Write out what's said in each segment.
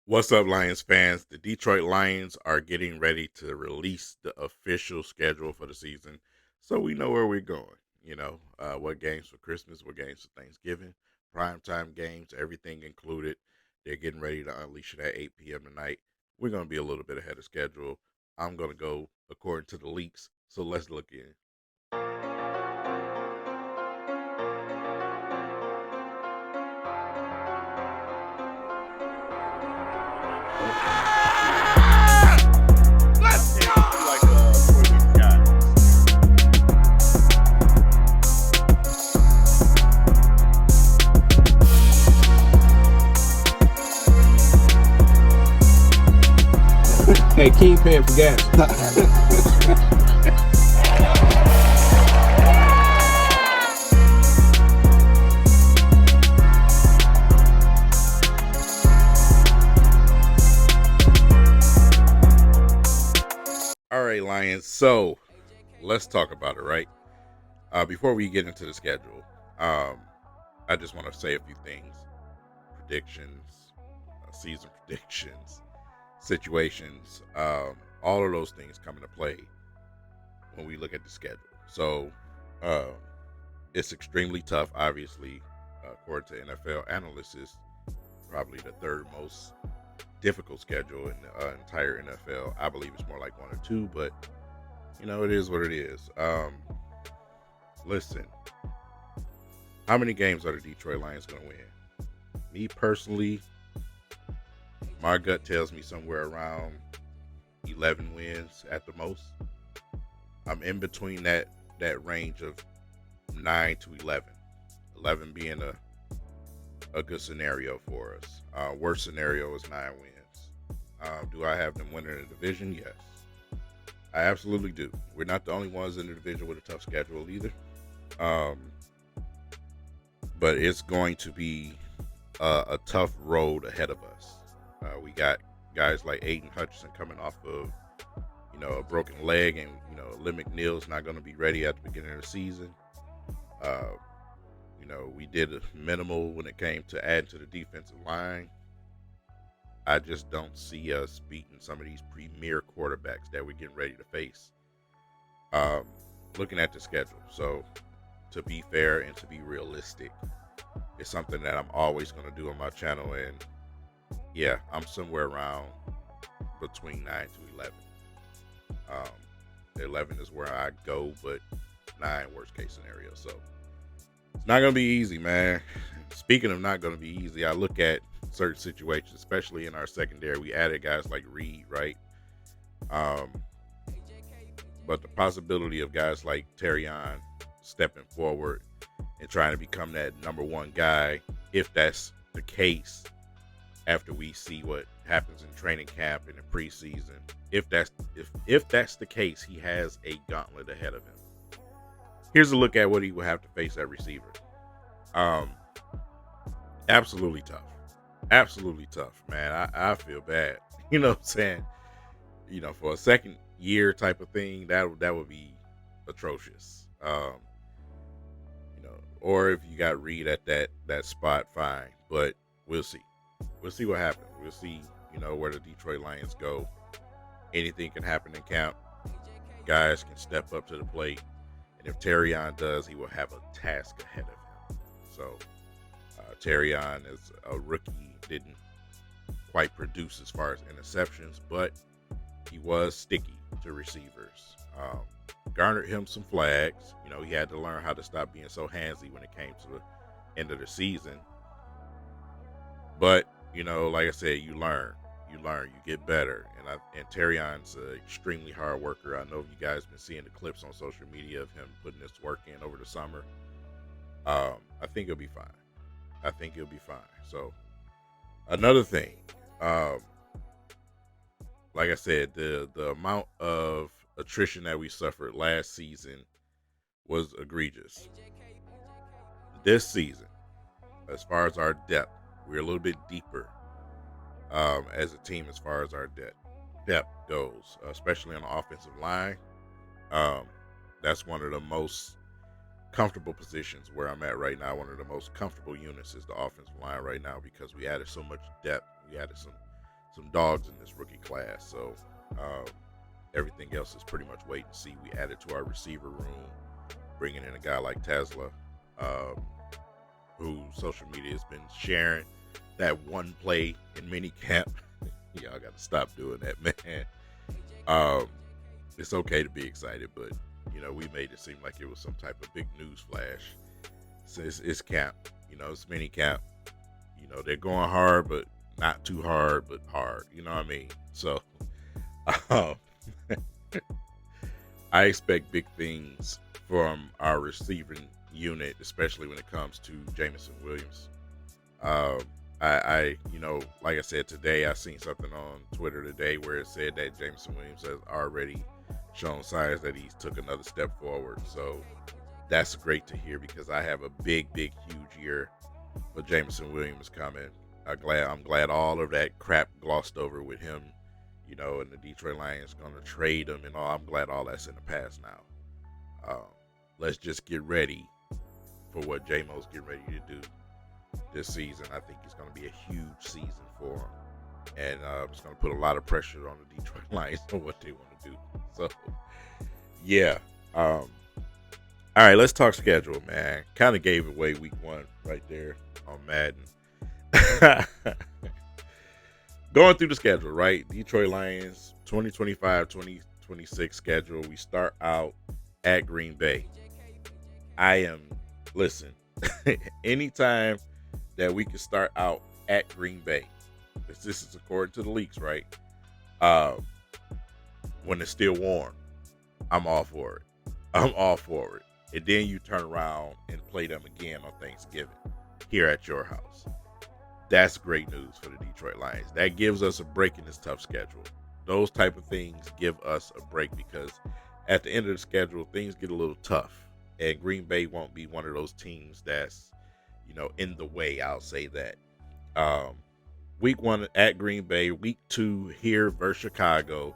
What's up, Lions fans? The Detroit Lions are getting ready to release the official schedule for the season, so we know where we're going. What games for Christmas, what games for Thanksgiving, primetime games, everything included. They're getting ready to unleash it at 8 p.m. tonight. We're going to be a little bit ahead of schedule. I'm going to go according to the leaks, so let's look in. Let's Tend to be go! like a 4 week guy. Hey, King paying for gas. All right, Lions. So let's talk about it, right? Before we get into the schedule, um, I just want to say a few things. Predictions, season predictions, situations, all of those things come into play when we look at the schedule. So um, it's extremely tough, obviously, according to NFL analysts, is probably the third most difficult schedule in the entire NFL. I believe it's more like one or two, but it is what it is. Listen, how many games are the Detroit Lions going to win? Me personally, my gut tells me somewhere around 11 wins at the most. I'm in between that range of 9 to 11. 11 being a good scenario for us. Worst scenario is 9 wins. Do I have them winning the division? Yes. I absolutely do. We're not the only ones in the division with a tough schedule either. Um, but it's going to be a tough road ahead of us. We got guys like Aiden Hutchinson coming off of a broken leg, and Lim McNeil's not going to be ready at the beginning of the season. Uh, we did minimal when it came to adding to the defensive line. I just don't see us beating some of these premier quarterbacks that we're getting ready to face. Um, Looking at the schedule, so to be fair and to be realistic, it's something that I'm always going to do on my channel, and yeah, I'm somewhere around between 9 to 11. 11 is where I go, but 9 worst case scenario. So it's not going to be easy, man. Speaking of not going to be easy, I look at certain situations, especially in our secondary. We added guys like Reed, right? Um, but the possibility of guys like Terrion stepping forward and trying to become that number one guy, if that's the case, after we see what happens in training camp and in preseason, if that's the case, he has a gauntlet ahead of him. Here's a look at what he will have to face at receiver. Um, Absolutely tough. Absolutely tough, man. I feel bad. You know what I'm saying? For a second year type of thing, that would be atrocious. Or if you got Reed at that spot, fine. But we'll see. We'll see what happens. We'll see, where the Detroit Lions go. Anything can happen in camp. Guys can step up to the plate. And if Terrion does, he will have a task ahead of him. So Terrion is a rookie, didn't quite produce as far as interceptions, but he was sticky to receivers. Garnered him some flags. He had to learn how to stop being so handsy when it came to the end of the season. But like I said, you learn, you get better, and Terrion's an extremely hard worker. I know you guys been seeing the clips on social media of him putting this work in over the summer. I think he'll be fine. So another thing, like I said, the amount of attrition that we suffered last season was egregious. This season, as far as our depth, we're a little bit deeper as a team as far as our depth goes, especially on the offensive line. Um, that's one of the most comfortable positions where I'm at right now. One of the most comfortable units is the offensive line right now because we added so much depth. We added some some dogs in this rookie class. So everything else is pretty much wait and see. We added to our receiver room, bringing in a guy like Tesla, who social media has been sharing that one play in mini camp. Y'all got to stop doing that, man. It's okay to be excited, but we made it seem like it was some type of big news flash. So it's camp, it's mini camp. They're going hard, but not too hard, but hard. You know what I mean? So, I expect big things from our receiving unit, especially when it comes to Jameson Williams. Like I said today, I seen something on Twitter today where it said that Jameson Williams has already shown signs that he's took another step forward. So that's great to hear, because I have a big, huge year for Jameson Williams coming. I'm glad all of that crap glossed over with him, and the Detroit Lions going to trade him and all. I'm glad all that's in the past now. Let's just get ready for what J-Mo's getting ready to do this season. I think it's going to be a huge season for him, and it's going to put a lot of pressure on the Detroit Lions on what they want to do. So, yeah. All right, let's talk schedule, man. Kind of gave away week 1 right there on Madden. Going through the schedule, right? Detroit Lions 2025-2026 schedule. We start out at Green Bay. Listen, anytime that we can start out at Green Bay, this is according to the leaks, right? When it's still warm, I'm all for it. And then you turn around and play them again on Thanksgiving here at your house. That's great news for the Detroit Lions. That gives us a break in this tough schedule. Those type of things give us a break, because at the end of the schedule, things get a little tough. And Green Bay won't be one of those teams that's, in the way. I'll say that. Week 1 at Green Bay. Week 2 here versus Chicago.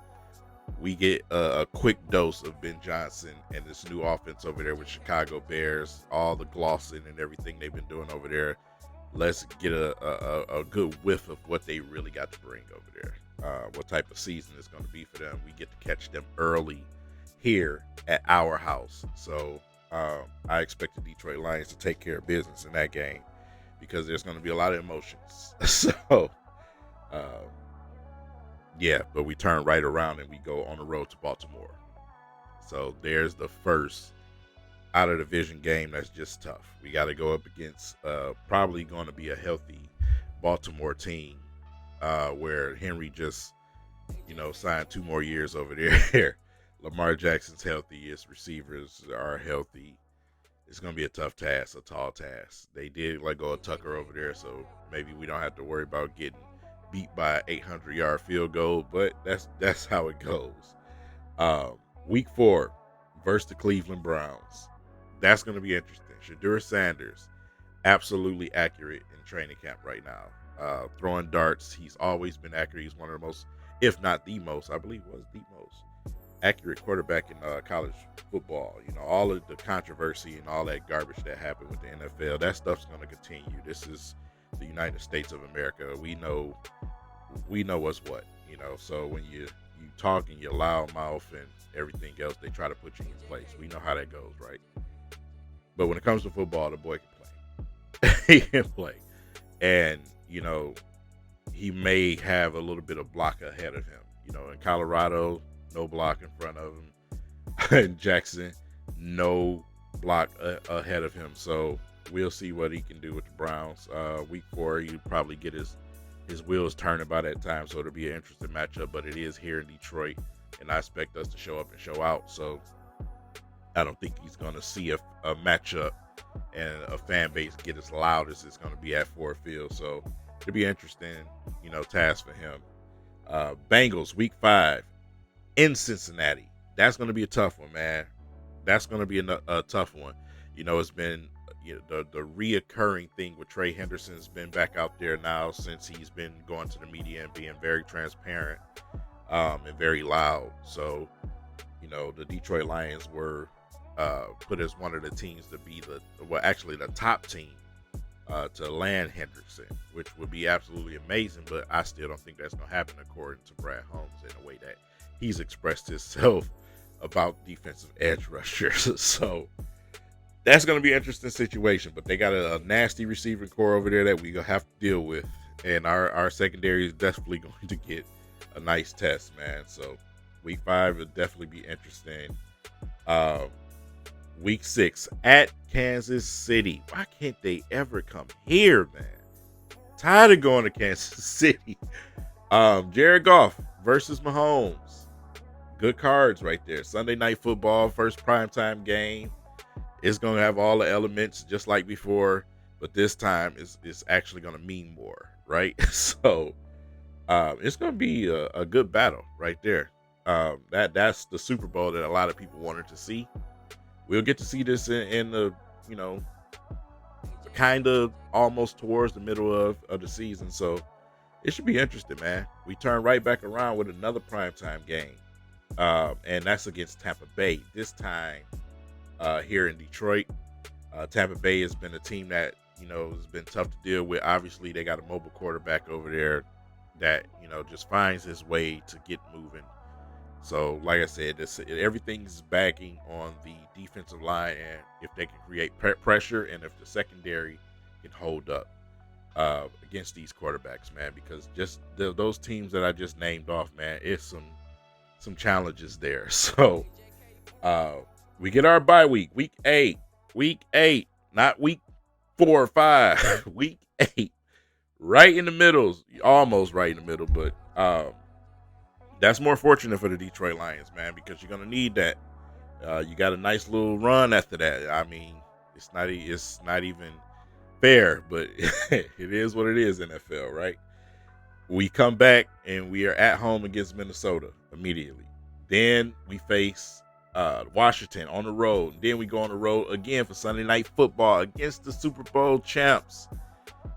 We get a quick dose of Ben Johnson and this new offense over there with Chicago Bears, all the glossing and everything they've been doing over there. Let's get a good whiff of what they really got to bring over there. What type of season it's going to be for them. We get to catch them early here at our house. So I expect the Detroit Lions to take care of business in that game, because there's going to be a lot of emotions. So, yeah, but we turn right around and we go on the road to Baltimore. So there's the first out of division game that's just tough. We got to go up against probably going to be a healthy Baltimore team, where Henry just, signed 2 more years over there. Lamar Jackson's healthy. His receivers are healthy. It's going to be a tough task, a tall task. They did let go of Tucker over there, so maybe we don't have to worry about getting beat by an 800-yard field goal, but that's how it goes. Week 4 versus the Cleveland Browns. That's going to be interesting. Shadur Sanders, absolutely accurate in training camp right now. Throwing darts, he's always been accurate. He's one of the most, if not the most, I believe was the most accurate quarterback in college football. All of the controversy and all that garbage that happened with the NFL, that stuff's going to continue. This is the United States of America. We know what's what, so when you talk and you loud mouth and everything else, they try to put you in place. We know how that goes, right? But when it comes to football, the boy can play. He can play. And, he may have a little bit of block ahead of him. In Colorado, no block in front of him. In Jackson, no block ahead of him. So we'll see what he can do with the Browns. Week 4, he'll probably get his wheels turning by that time, so it'll be an interesting matchup. But it is here in Detroit, and I expect us to show up and show out. So I don't think he's going to see a matchup and a fan base get as loud as it's going to be at Ford Field. So it'll be an interesting, task for him. Bengals, week 5 in Cincinnati. That's going to be a tough one, man. That's going to be a tough one. It's been the reoccurring thing with Trey Henderson's been back out there now since he's been going to the media and being very transparent and very loud. So, the Detroit Lions were put as one of the teams to be the top team to land Hendrickson, which would be absolutely amazing. But I still don't think that's going to happen according to Brad Holmes in a way that he's expressed himself about defensive edge rushers. So that's going to be an interesting situation. But they got a nasty receiving core over there that we going to have to deal with. And our secondary is definitely going to get a nice test, man. So week 5 will definitely be interesting. Week 6 at Kansas City. Why can't they ever come here, man? Tired of going to Kansas City. Jared Goff versus Mahomes. Good cards right there. Sunday Night Football, first primetime game. It's going to have all the elements just like before, but this time it's actually going to mean more, right? So it's going to be a good battle right there. That's the Super Bowl that a lot of people wanted to see. We'll get to see this in the, kind of almost towards the middle of the season. So it should be interesting, man. We turn right back around with another primetime game. And that's against Tampa Bay. This time here in Detroit. Tampa Bay has been a team that, has been tough to deal with. Obviously, they got a mobile quarterback over there that, just finds his way to get moving. So, like I said, everything's backing on the defensive line, and if they can create pressure and if the secondary can hold up against these quarterbacks, man, because just those teams that I just named off, man, it's some challenges there. So, we get our bye week, week 8, not week 4 or 5, week 8, right in the middle, almost right in the middle, but that's more fortunate for the Detroit Lions, man, because you're going to need that. You got a nice little run after that. I mean, it's not even fair, but it is what it is, NFL, right? We come back and we are at home against Minnesota immediately. Then we face Washington on the road. Then we go on the road again for Sunday Night Football against the Super Bowl champs.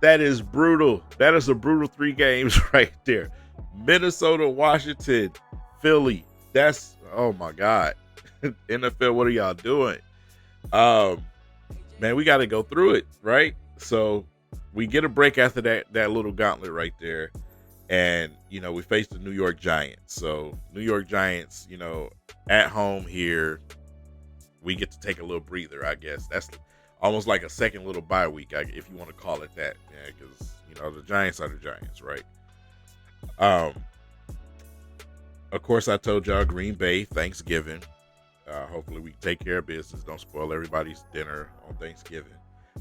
That is brutal. That is a brutal 3 games right there. Minnesota, Washington, Philly. That's, oh my God. NFL, what are y'all doing? Man, we got to go through it, right? So we get a break after that little gauntlet right there. And, we face the New York Giants. So New York Giants, at home here, we get to take a little breather, I guess. That's almost like a second little bye week, if you want to call it that. Yeah, because, the Giants are the Giants, right? Of course, I told y'all Green Bay, Thanksgiving. Hopefully we take care of business. Don't spoil everybody's dinner on Thanksgiving.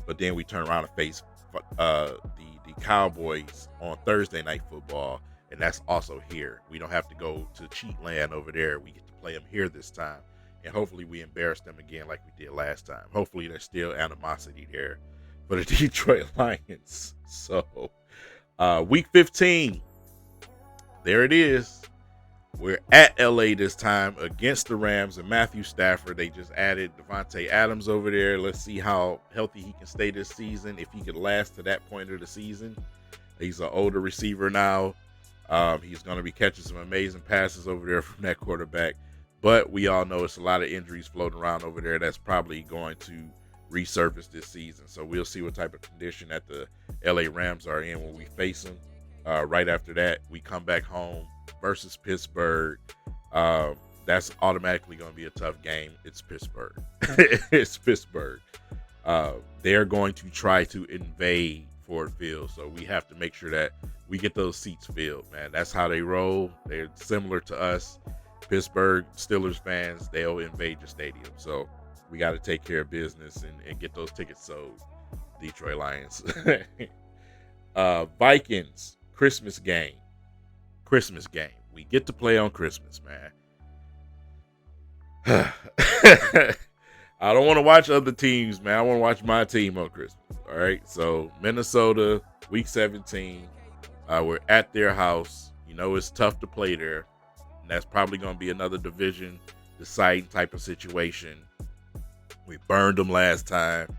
But then we turn around and face the Cowboys on Thursday Night Football, and that's also here. We don't have to go to cheat land over there. We get to play them here this time, and hopefully we embarrass them again like we did last time. Hopefully there's still animosity there for the Detroit Lions. So week 15, there it is. We're at LA this time against the Rams and Matthew Stafford. They just added Devontae Adams over there. Let's see how healthy he can stay this season, if he could last to that point of the season. He's an older receiver now. He's going to be catching some amazing passes over there from that quarterback. But we all know it's a lot of injuries floating around over there that's probably going to resurface this season. So we'll see what type of condition that the LA Rams are in when we face them. Right after that, we come back home versus Pittsburgh. That's automatically going to be a tough game. It's Pittsburgh. It's Pittsburgh. They're going to try to invade Ford Field, so we have to make sure that we get those seats filled, man. That's how they roll. They're similar to us. Pittsburgh Steelers fans, they'll invade your stadium. So we got to take care of business and get those tickets sold. Detroit Lions. Vikings, Christmas game. We get to play on Christmas, man. I don't want to watch other teams, man. I want to watch my team on Christmas. All right. So Minnesota, week 17. We're at their house. It's tough to play there. And that's probably going to be another division deciding type of situation. We burned them last time.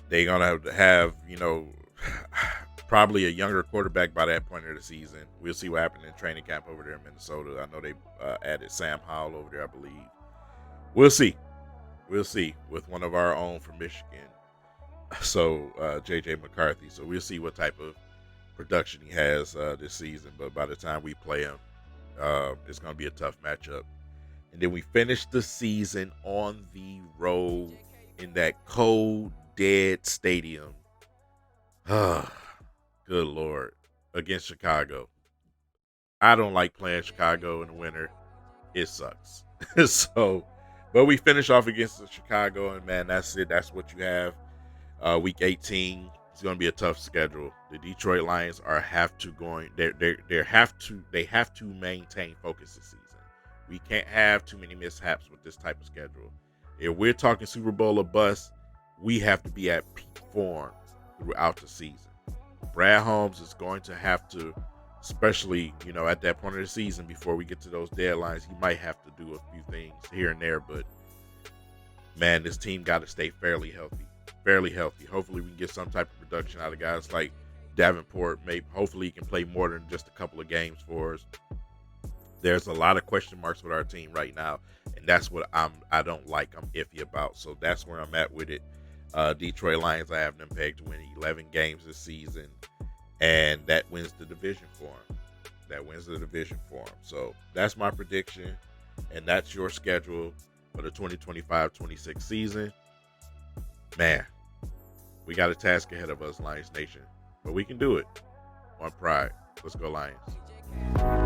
They're going to have, probably a younger quarterback by that point of the season. We'll see what happened in training camp over there in Minnesota. I know they added Sam Howell over there, I believe. We'll see with one of our own from Michigan. So JJ McCarthy. So we'll see what type of production he has this season. But by the time we play him, it's going to be a tough matchup. And then we finish the season on the road in that cold, dead stadium. Good Lord. Against Chicago. I don't like playing Chicago in the winter. It sucks. So, but we finish off against the Chicago, and man, that's it. That's what you have. Week 18 is going to be a tough schedule. The Detroit Lions are have to going. They have to maintain focus this season. We can't have too many mishaps with this type of schedule. If we're talking Super Bowl or bust, we have to be at peak form throughout the season. Brad Holmes is going to have to, especially, at that point of the season before we get to those deadlines, he might have to do a few things here and there. But man, this team got to stay fairly healthy. Hopefully we can get some type of production out of guys like Davenport. Hopefully he can play more than just a couple of games for us. There's a lot of question marks with our team right now, and that's what I don't like. I'm iffy about. So that's where I'm at with it. Detroit Lions, I have them pegged to win 11 games this season, and that wins the division for them. So that's my prediction, and that's your schedule for the 2025-26 season. Man, we got a task ahead of us, Lions Nation, but we can do it on pride. Let's go Lions.